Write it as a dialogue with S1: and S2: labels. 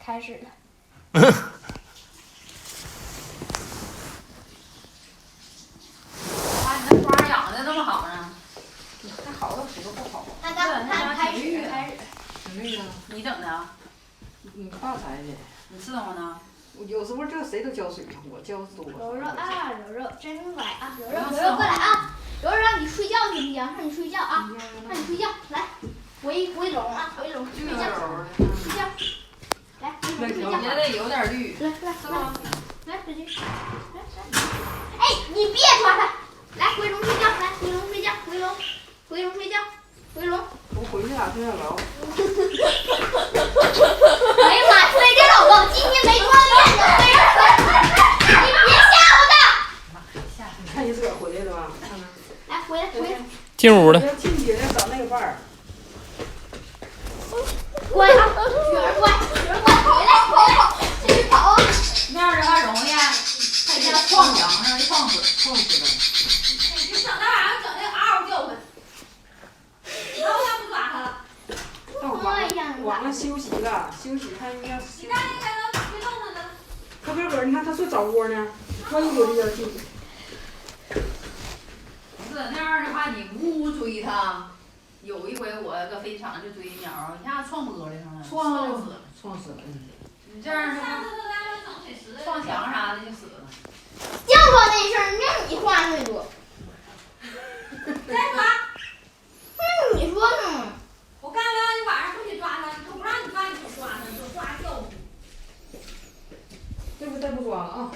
S1: 开始了。
S2: 把你那花养的那么好呢？
S3: 还好到时候不好。
S1: 那咱开始。
S3: 什么呀？
S2: 你整的啊？
S3: 你发财的。
S2: 你伺候呢？
S3: 有时候这谁都浇水，我浇的多。
S1: 柔柔啊，柔柔真乖啊，柔柔过来啊，柔柔让你睡觉行不行？让你睡觉啊，让你睡觉，来，回笼啊，回笼睡觉，睡觉，来回笼睡觉。
S2: 也得有点绿，
S1: 来，
S2: 是吗？
S1: 来，回去，来。哎，你别抓它，来回笼睡觉，来回笼睡觉，回笼睡觉，回笼。
S3: 我回去咋睡觉着？
S1: 哎呀妈，吹这老高，今天没装眼睛，飞人，你别吓唬他。
S3: 你看你自个儿回来了吧？看看。
S1: 来，回来。
S4: 进屋了。
S3: 要进去要找那个伴儿。
S1: 乖啊，雪儿乖，回来，继续跑。
S2: 那样的话容易，它一下撞墙上就撞死了。
S5: 你整那玩意儿，整那嗷嗷叫唤，然后他不抓他了。
S3: 晚上休息了，休息他应该休息。
S5: 你让那个别动他呢。
S3: 他别搁，你看他睡找窝呢，万一有这点进去。
S2: 不是那样的话，你呜追它。有一回我搁飞机场就追鸟，一下撞玻璃上了，
S3: 撞死了。
S2: 你这样的话，
S5: 上次他在那整水池的。
S2: 撞墙啥的就死了。
S1: 净说那事儿，让你话最多。
S5: 再抓。
S1: 那你说呢？
S5: 我刚让你晚上不许抓他，他不让你抓，你就抓他，就抓叫。
S3: 这不再不抓了啊。